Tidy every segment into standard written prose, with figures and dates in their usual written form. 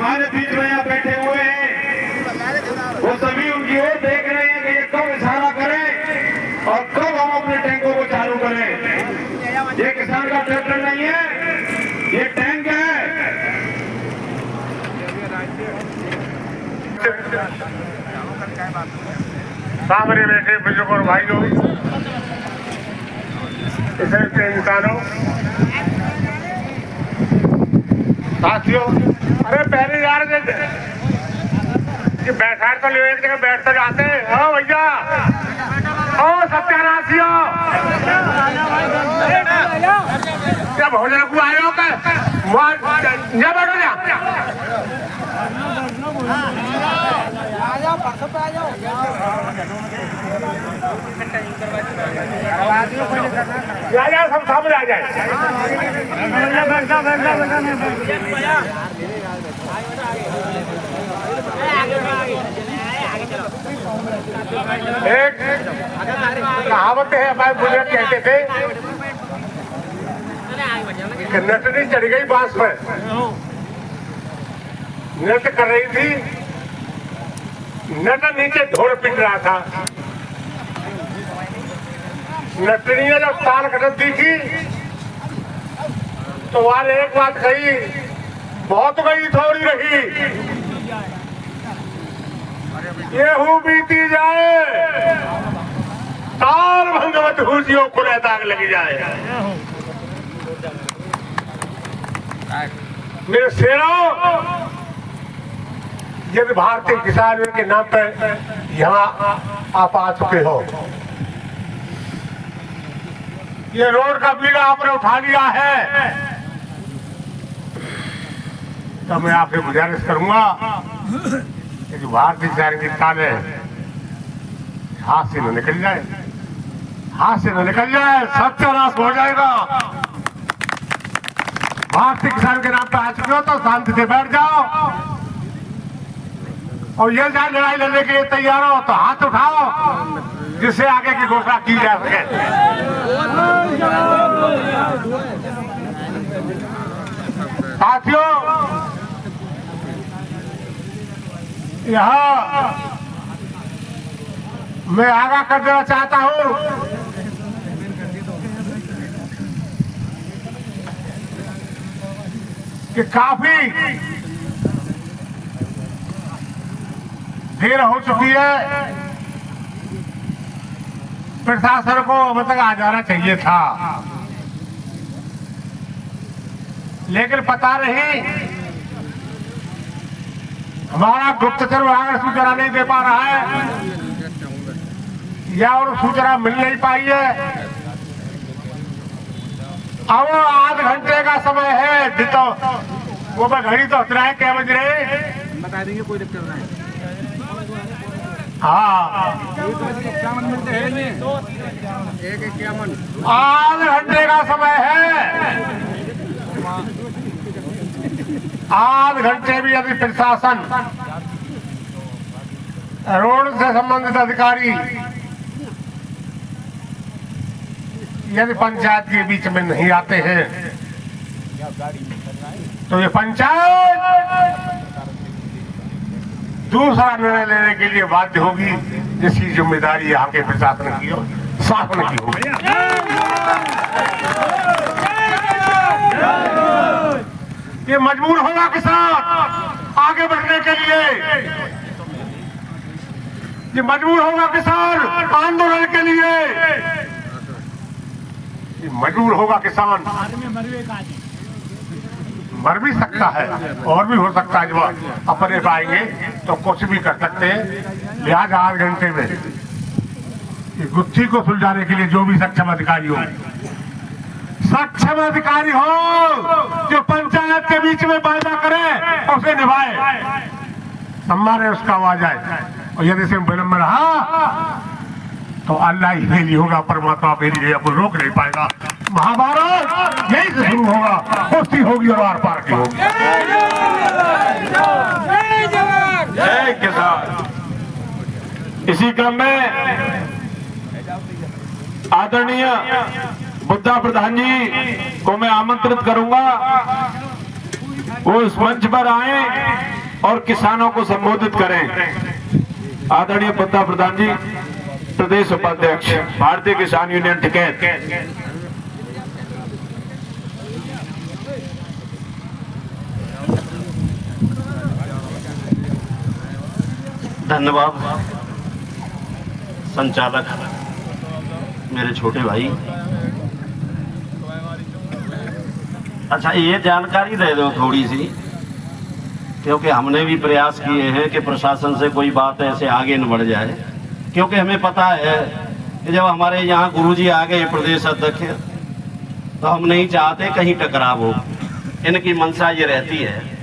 हमारे बीच में यहाँ बैठे हुए हैं वो सभी उनकी ओर देख रहे हैं कि ये कब इशारा करें और कब हम अपने टैंकों को चालू करें। ये किसान का ट्रैक्टर नहीं है, ये टैंक है। सामने बैठे बुजुर्ग और भाइयों, इसे के इंसानों, साथियों, अरे पहले यार ये बैठा तो ले एक जगह बैठ तो जाते। ओ भैया, ओ सत्यानाशियों, क्या भोजन को आए हो क्या बैठो जा सब सामने आ जाए। एक कहावत है, हमारे बुजुर्ग कहते थे कि नटनी चढ़ गई बांस पर, नृत्य कर रही थी, नट नीचे ढोल पिट रहा था। नटनी ने जब ताल कटत दिखी तो वाले एक बात कही, बहुत गई थोड़ी रही, येहू बीती जाए, ताल भंगवत हुजियों को दाग लगी जाए। मेरे शेरों, यदि भारतीय किसान यूनियन के नाम पर यहाँ आप आ चुके हो, ये रोड का बीड़ा आपने उठा लिया है, तो मैं आपसे गुजारिश करूंगा कि जो भारतीय किसान की ताले हाथ से न निकल जाए, हाथ से न निकल जाए, सत्यानाश हो जाएगा। भारतीय किसान के नाम पर आ चुके हो तो शांति से बैठ जाओ, और ये जाए लड़ाई लड़ने के लिए तैयार हो तो हाथ उठाओ, जिससे आगे की घोषणा की जा सके। साथियों, यहाँ मैं आगाह कर देना चाहता हूँ कि काफी देर हो चुकी है, प्रशासन को अब तक आ जाना चाहिए था, लेकिन पता नहीं हमारा गुप्तचर विभाग सूचना नहीं दे पा रहा है या और सूचना मिल नहीं पाई है। अब आध घंटे का समय है, तो वो घड़ी तो हट रहा है, क्या बज रहे बता देंगे, कोई दिक्कत नहीं। हाँ, 51 मिनट है, 1:51 आध घंटे का समय है। आध घंटे भी यदि प्रशासन, रोड से संबंधित अधिकारी यदि पंचायत के बीच में नहीं आते हैं तो ये पंचायत दूसरा निर्णय लेने के लिए बाध्य होगी, जिसकी जिम्मेदारी यहाँ के प्रशासन की और शासन की होगी। ये मजबूर होगा किसान आगे बढ़ने के लिए, ये मजबूर होगा किसान आंदोलन के लिए, ये मजबूर होगा किसान। मर भी सकता है और भी हो सकता है, जब अपने पाएंगे तो कुछ भी कर सकते हैं। लिहाजा आध घंटे में ये गुत्थी को सुलझाने के लिए जो भी सक्षम अधिकारी हो, सक्षम अधिकारी हो जो पंचायत के बीच में वायदा करे उसे निभाए, सम्मान है उसका आवाज आए। और यदि से विलंब रहा तो अल्लाह ही फेली होगा, परमात्मा फेली है, कोई रोक नहीं पाएगा। महाभारत यही से शुरू होगा, कुश्ती होगी और आर पार की होगी। जय किसान। इसी क्रम में आदरणीय बुद्धा प्रधान जी को मैं आमंत्रित करूंगा वो इस मंच पर आए और किसानों को संबोधित करें। आदरणीय पत्ता प्रधान जी, प्रदेश उपाध्यक्ष भारतीय किसान यूनियन टिकैत। धन्यवाद संचालक, मेरे छोटे भाई। अच्छा, ये जानकारी दे दो थोड़ी सी, क्योंकि हमने भी प्रयास किए हैं कि प्रशासन से कोई बात ऐसे आगे न बढ़ जाए, क्योंकि हमें पता है कि जब हमारे यहाँ गुरुजी आ गए प्रदेश अध्यक्ष, तो हम नहीं चाहते कहीं टकराव हो, इनकी मंशा ये रहती है।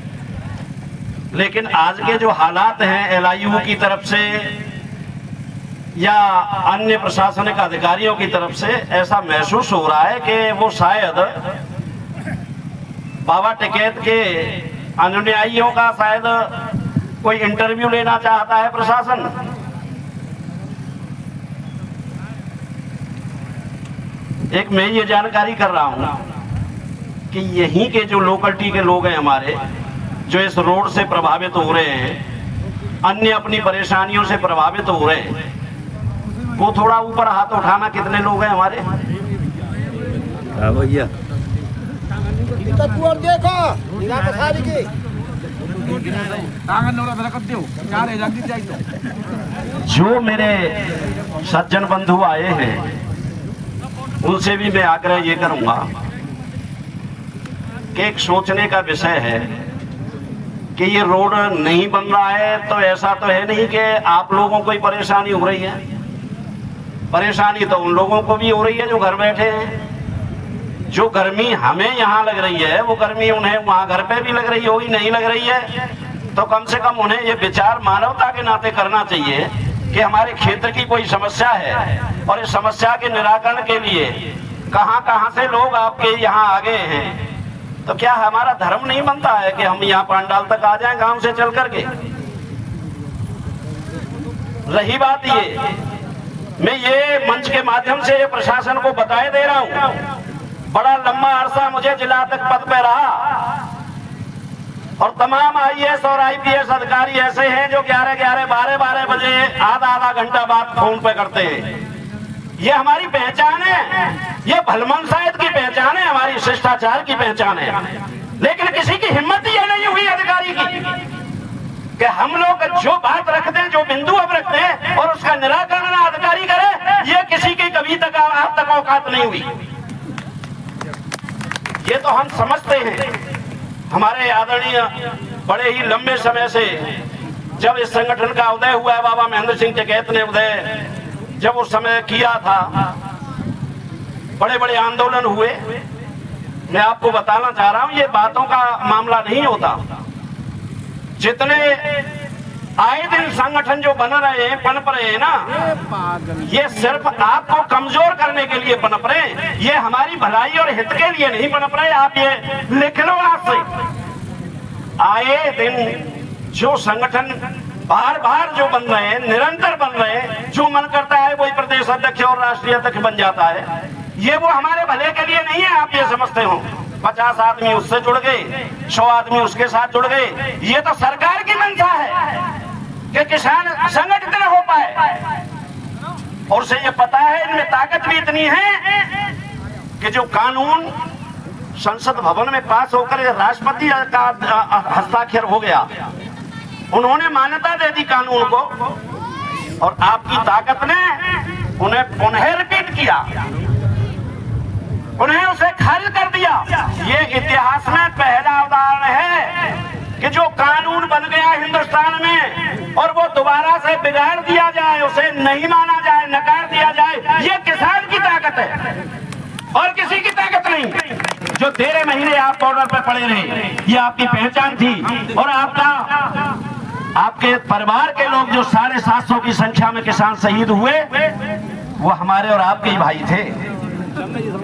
लेकिन आज के जो हालात हैं LIU की तरफ से या अन्य प्रशासनिक अधिकारियों की तरफ से, ऐसा महसूस हो रहा है कि वो शायद बाबा टिकैत के अनुयायियों का शायद कोई इंटरव्यू लेना चाहता है प्रशासन। एक मैं ये जानकारी कर रहा हूं कि यहीं के जो लोकलिटी के लोग हैं हमारे, जो इस रोड से प्रभावित हो रहे हैं, अन्य अपनी परेशानियों से प्रभावित हो रहे हैं, वो थोड़ा ऊपर हाथ उठाना। कितने लोग हैं हमारे? भैया जो मेरे सज्जन बंधु आए हैं, उनसे भी मैं आग्रह ये करूंगा कि एक सोचने का विषय है कि ये रोड नहीं बन रहा है तो ऐसा तो है नहीं कि आप लोगों को ही परेशानी हो रही है। परेशानी तो उन लोगों को भी हो रही है जो घर बैठे हैं। जो गर्मी हमें यहाँ लग रही है, वो गर्मी उन्हें वहाँ घर पे भी लग रही होगी। नहीं लग रही है तो कम से कम उन्हें ये विचार मानवता के नाते करना चाहिए कि हमारे क्षेत्र की कोई समस्या है और इस समस्या के निराकरण के लिए कहाँ कहाँ से लोग आपके यहाँ आ गए हैं। तो क्या हमारा धर्म नहीं बनता है कि हम यहाँ पंडाल तक आ जाएं गांव से चल करके? रही बात ये, मैं ये मंच के माध्यम से प्रशासन को बताए दे रहा हूँ, बड़ा लंबा अरसा मुझे जिला तक पद पे रहा और तमाम IAS और IPS अधिकारी ऐसे हैं जो 11-11, 12-12 बजे आधा घंटा बाद फोन पे करते हैं। ये हमारी पहचान है, ये भलमनसायत की पहचान है, हमारी शिष्टाचार की पहचान है। लेकिन किसी की हिम्मत ये नहीं हुई अधिकारी की कि हम लोग जो बात रखते हैं, जो बिंदु अब रखते हैं और उसका निराकरण अधिकारी करे, ये किसी की कभी तक आज तक औकात नहीं हुई। ये तो हम समझते हैं। हमारे आदरणीय बड़े ही लंबे समय से जब इस संगठन का उदय हुआ है, बाबा महेंद्र सिंह टिकैत ने उदय जब उस समय किया था, बड़े बड़े आंदोलन हुए। मैं आपको बताना चाह रहा हूं, ये बातों का मामला नहीं होता। जितने आए दिन संगठन जो बन रहे हैं, पनप रहे हैं ना, ये सिर्फ आपको कमजोर करने के लिए पनप रहे हैं। ये हमारी भलाई और हित के लिए नहीं पनप रहे। आप ये लिख लो आज से। आए दिन जो संगठन बार बार जो बन रहे हैं, निरंतर बन रहे हैं, जो मन करता है वही प्रदेश अध्यक्ष और राष्ट्रीय अध्यक्ष बन जाता है। ये वो हमारे भले के लिए नहीं है, आप ये समझते हो। 50 आदमी उससे जुड़ गए, 100 आदमी उसके साथ जुड़ गए। ये तो सरकार की मंशा है कि किसान संगठित न हो पाए, और उसे ये पता है इनमें ताकत भी इतनी है कि जो कानून संसद भवन में पास होकर राष्ट्रपति का हस्ताक्षर हो गया, उन्होंने मान्यता दे दी कानून को, और आपकी ताकत ने उन्हें पुनः रिपीट किया, उन्हें उसे खारिज कर दिया। ये इतिहास में पहला उदाहरण है कि जो कानून बन गया हिंदुस्तान में और वो दोबारा से बिगाड़ दिया जाए, उसे नहीं माना जाए, नकार दिया जाए। ये किसान की ताकत है और किसी की ताकत नहीं। जो 13 महीने आप बॉर्डर पर पड़े रहे, ये आपकी पहचान थी। और आपके परिवार के लोग जो 750 की संख्या में किसान शहीद हुए, वो हमारे और आपके ही भाई थे।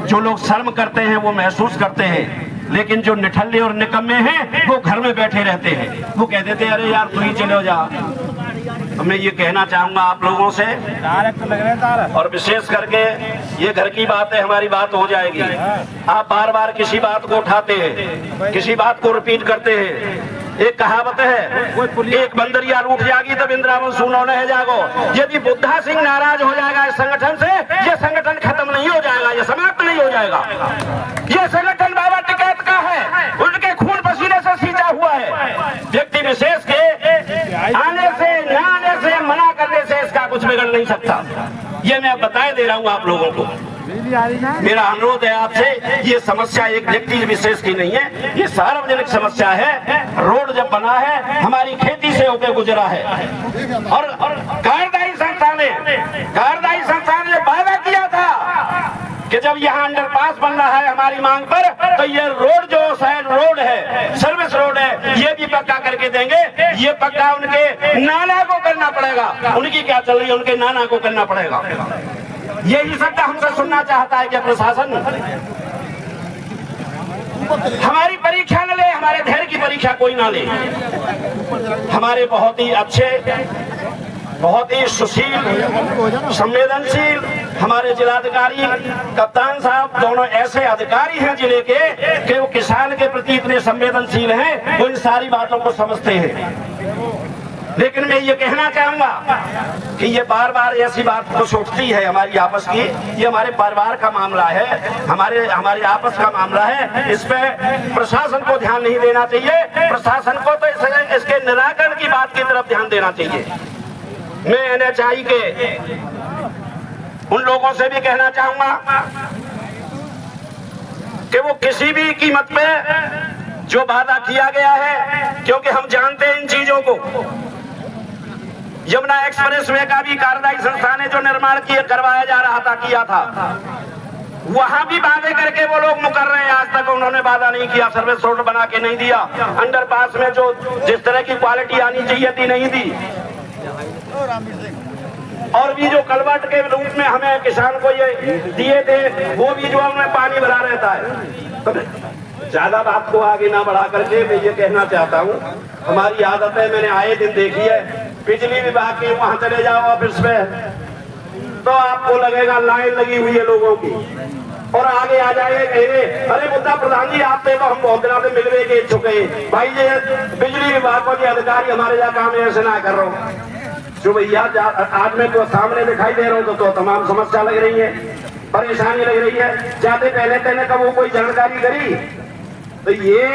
जो लोग शर्म करते हैं वो महसूस करते हैं, लेकिन जो निठल्ले और निकम्मे हैं वो घर में बैठे रहते हैं। वो कह देते हैं अरे यार तू ही चले जा, मैं ये कहना चाहूंगा आप लोगों से, और विशेष करके ये घर की बात है, हमारी बात हो जाएगी। आप बार बार किसी बात को उठाते हैं, किसी बात को रिपीट करते हैं। एक कहावत है, एक बंदरिया रूठ जाएगी तब इंद्रावन सुनो न जागो। यदि बुद्धा सिंह नाराज हो जाएगा इस संगठन से, ये संगठन खत्म नहीं हो जाएगा, ये समाप्त नहीं हो जाएगा। ये संगठन बाबा टिकैत का है, उनके खून पसीने से सींचा हुआ है। व्यक्ति विशेष के आने से न आने से, मना करने से इसका कुछ बिगड़ नहीं सकता। ये मैं बताए दे रहा हूँ आप लोगों को। मेरा अनुरोध है आपसे, ये समस्या एक व्यक्ति विशेष की नहीं है, ये सार्वजनिक समस्या है। रोड जब बना है, हमारी खेती से होकर गुजरा है, और कार्यदायी संस्था ने वादा किया था कि जब यहाँ अंडरपास बन रहा है हमारी मांग पर, तो ये रोड जो साइड रोड है, सर्विस रोड है, ये भी पक्का करके देंगे। ये पक्का उनके नाना को करना पड़ेगा। उनकी क्या चल रही है, उनके नाना को करना पड़ेगा। यही शब्द हमसे सुनना चाहता है कि प्रशासन हमारी परीक्षा न ले, हमारे धैर्य की परीक्षा कोई ना ले। हमारे बहुत ही अच्छे, बहुत ही सुशील, संवेदनशील हमारे जिलाधिकारी कप्तान साहब दोनों ऐसे अधिकारी हैं जिले के कि वो किसान के प्रति इतने संवेदनशील हैं, वो इन सारी बातों को समझते हैं। लेकिन मैं ये कहना चाहूंगा कि ये बार बार ऐसी बात कुछ उठती है हमारी आपस की। ये हमारे परिवार का मामला है, हमारे आपस का मामला है। इस पे प्रशासन को ध्यान नहीं देना चाहिए। प्रशासन को तो इसके निराकरण की बात की तरफ ध्यान देना चाहिए। मैं NHI के उन लोगों से भी कहना चाहूंगा कि वो किसी भी कीमत पे जो वादा किया गया है, क्योंकि हम जानते हैं इन चीजों को। यमुना एक्सप्रेसवे का भी कार्यदायी संस्था ने जो निर्माण करवाया जा रहा था, किया था, वहां भी वादे करके वो लोग मुकर रहे हैं। आज तक उन्होंने वादा नहीं किया, सर्विस रोड बना के नहीं दिया, अंडरपास में जो जिस तरह की क्वालिटी आनी चाहिए थी नहीं दी, और भी जो कलवट के रूप में हमें किसान को ये दिए थे, वो भी जो उनमें पानी भरा रहता है। तो ज्यादा बात को आगे ना बढ़ा करके मैं ये कहना चाहता हूँ, हमारी आदत है, मैंने आए दिन देखी है, बिजली विभाग के वहां चले जाओ ऑफिस में तो आपको लगेगा लाइन लगी हुई है लोगों की, और आगे आ जाएंगे कहेंगे अरे मुद्दा प्रधान जी आप तो हम बहुत दिनों से मिलने के इच्छुक है भाई, ये बिजली विभाग को अधिकारी हमारे यहाँ काम ऐसे ना कर रहा हूँ। जो भैया आज मैं तो सामने दिखाई दे रहा हूँ तो तमाम समस्या लग रही है, परेशानी लग रही है। जाते पहले पहले कब वो कोई जानकारी करी, तो ये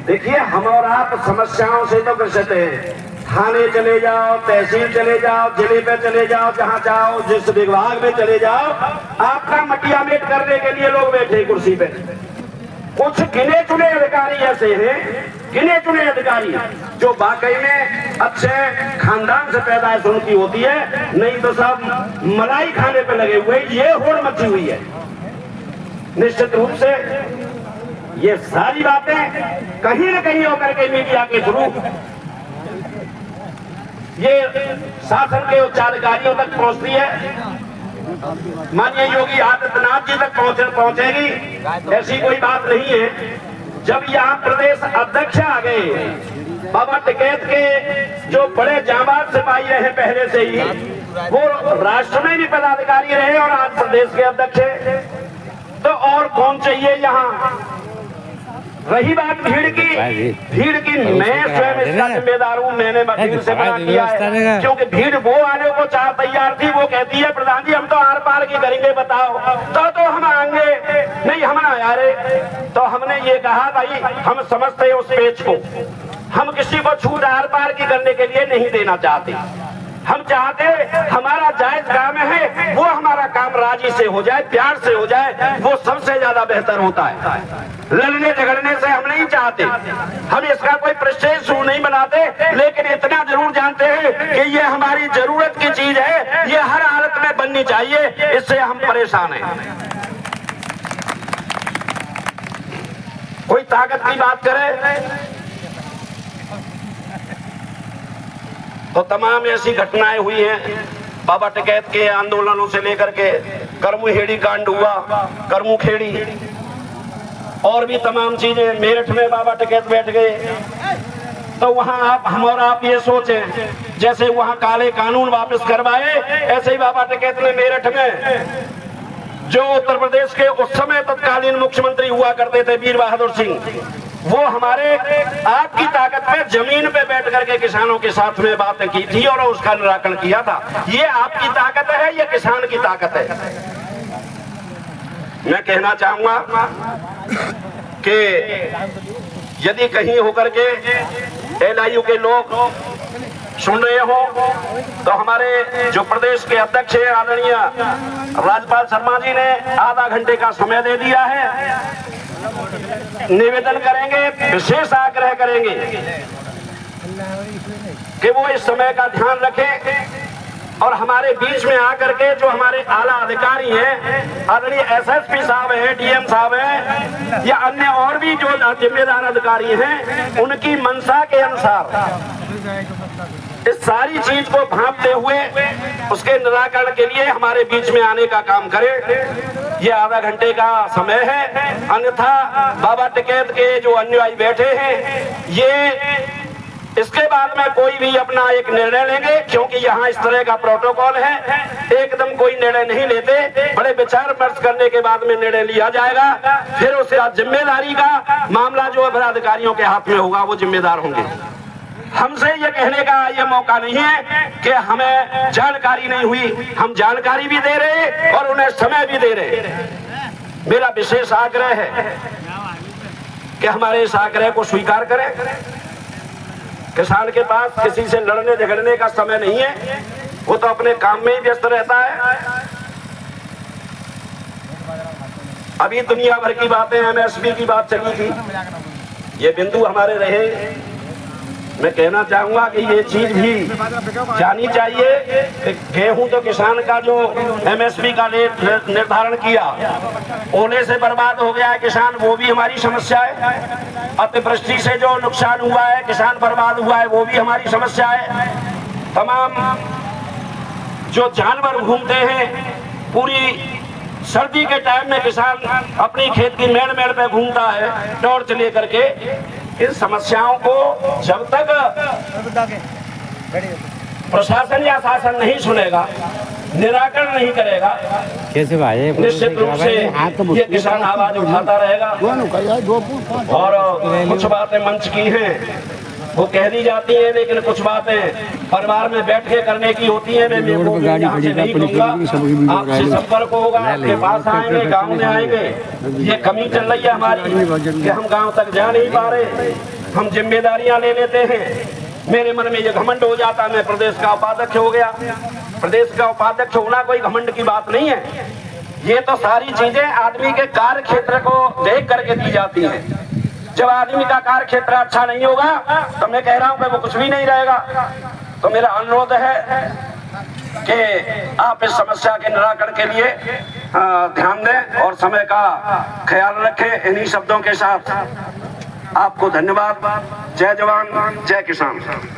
देखिए हम और आप समस्याओं से तो ग्रसित हैं। थाने चले जाओ, तहसील चले जाओ, जिले पे चले जाओ, जहाँ जाओ, जिस विभाग में चले जाओ, आपका मटिया मेट करने के लिए लोग बैठे कुर्सी पे। कुछ गिने चुने अधिकारी ऐसे हैं, गिने चुने अधिकारी जो वाकई में अच्छे खानदान से पैदाइश उनकी होती है, नहीं तो सब मलाई खाने पे लगे हुए। ये होड़ मची हुई है। निश्चित रूप से ये सारी बातें कहीं न कहीं होकर के मीडिया के थ्रू ये शासन के उच्चाधिकारियों तक पहुंचती है। माननीय योगी आदित्यनाथ जी तक पहुंचेगी, ऐसी कोई बात नहीं है। जब यहाँ प्रदेश अध्यक्ष आ गए, बाबा टिकैत के जो बड़े जांबाज सिपाही रहे पहले से ही, वो राष्ट्र में भी पदाधिकारी रहे और आज प्रदेश के अध्यक्ष है, तो और कौन चाहिए यहाँ। रही बात भीड़ की, मैं स्वयं इसका जिम्मेदार हूँ। मैंने भीड़ से मना किया है, क्योंकि भीड़ वो आने को चाह तैयार थी। वो कहती है प्रधान जी हम तो आर पार की करेंगे, बताओ तो हम आएंगे, नहीं हम ना यार। तो हमने ये कहा भाई हम समझते हैं उस पेच को, हम किसी को छूट आर पार की करने के लिए नहीं देना चाहते। हम चाहते हमारा जायज काम है, वो हमारा काम राजी से हो जाए, प्यार से हो जाए, वो सबसे ज्यादा बेहतर होता है। लड़ने झगड़ने से हम नहीं चाहते, हम इसका कोई प्रेस्टीज शो नहीं बनाते, लेकिन इतना जरूर जानते हैं कि ये हमारी जरूरत की चीज है, ये हर हालत में बननी चाहिए। इससे हम परेशान हैं। कोई ताकत की बात करे तो तमाम ऐसी घटनाएं हुई हैं। बाबा टिकैत के आंदोलनों से लेकर के करमुखेड़ी कांड हुआ, करमुखेड़ी, और भी तमाम चीजें। मेरठ में बाबा टिकैत बैठ गए, तो वहां हम और आप ये सोचें जैसे वहां काले कानून वापस करवाए, ऐसे ही बाबा टिकैत ने मेरठ में जो उत्तर प्रदेश के उस समय तत्कालीन मुख्यमंत्री हुआ करते थे वीर बहादुर सिंह, वो हमारे आपकी ताकत पे जमीन पे बैठ करके किसानों के साथ में बातें की थी और उसका निराकरण किया था। ये आपकी ताकत है, ये किसान की ताकत है। मैं कहना चाहूंगा कि यदि कहीं होकर के LIU के लोग सुन रहे हो तो हमारे जो प्रदेश के अध्यक्ष हैं आदरणीय राज्यपाल शर्मा जी ने आधा घंटे का समय दे दिया है। निवेदन करेंगे, विशेष आग्रह करेंगे कि वो इस समय का ध्यान रखें और हमारे बीच में आकर के जो हमारे आला अधिकारी हैं, आदरणीय SSP साहब हैं, DM साहब हैं या अन्य और भी जो जिम्मेदार अधिकारी हैं, उनकी मंशा के अनुसार इस सारी चीज को भांपते हुए उसके निराकरण के लिए हमारे बीच में आने का काम करें। ये आधा घंटे का समय है, अन्यथा बाबा टिकैत के जो अनुयायी बैठे हैं ये इसके बाद में कोई भी अपना एक निर्णय लेंगे, क्योंकि यहाँ इस तरह का प्रोटोकॉल है, एकदम कोई निर्णय नहीं लेते, बड़े विचार विमर्श करने के बाद में निर्णय लिया जाएगा। फिर उसके बाद जिम्मेदारी का मामला जो अधिकारियों के हाथ में होगा वो जिम्मेदार होंगे। हमसे ये कहने का ये मौका नहीं है कि हमें जानकारी नहीं हुई, हम जानकारी भी दे रहे और उन्हें समय भी दे रहे। मेरा विशेष आग्रह है कि हमारे इस आग्रह को स्वीकार करें। किसान के पास किसी से लड़ने झगड़ने का समय नहीं है, वो तो अपने काम में ही व्यस्त रहता है। अभी दुनिया भर की बातें MSP की बात चली थी, ये बिंदु हमारे रहे। मैं कहना चाहूंगा कि ये चीज भी जानी चाहिए कि गेहूं तो किसान का जो MSP का रेट निर्धारण किया, ओले से बर्बाद हो गया है किसान, वो भी हमारी समस्या है। अतिवृष्टि से जो नुकसान हुआ है, किसान बर्बाद हुआ है, वो भी हमारी समस्या है। तमाम जो जानवर घूमते हैं, पूरी सर्दी के टाइम में किसान अपनी खेत की मेड़ मेड़ पे घूमता है टॉर्च लेकर के। इन समस्याओं को जब तक प्रशासन या शासन नहीं सुनेगा, निराकरण नहीं करेगा, कैसे भाई निश्चित रूप से ये किसान आवाज उठाता रहेगा। और कुछ बातें मंच की हैं वो कह दी जाती है, लेकिन कुछ बातें परिवार में बैठ के करने की होती है। मैं यहाँ से नहीं कहूँगा, आपसे संपर्क होगा, आपके पास आएंगे, गांव में आएंगे। ये कमी चल रही है हमारी कि हम गांव तक जा नहीं पा रहे, हम जिम्मेदारियां ले लेते हैं। मेरे मन में ये घमंड हो जाता, मैं प्रदेश का उपाध्यक्ष हो गया। प्रदेश का उपाध्यक्ष होना कोई घमंड की बात नहीं है। ये तो सारी चीजें आदमी के कार्य क्षेत्र को देख करके दी जाती है। जब आदमी का कार्य क्षेत्र अच्छा नहीं होगा तो मैं कह रहा हूं कि वो कुछ भी नहीं रहेगा। तो मेरा अनुरोध है कि आप इस समस्या के निराकरण के लिए ध्यान दें और समय का ख्याल रखें। इन्हीं शब्दों के साथ आपको धन्यवाद। जय जवान, जय किसान।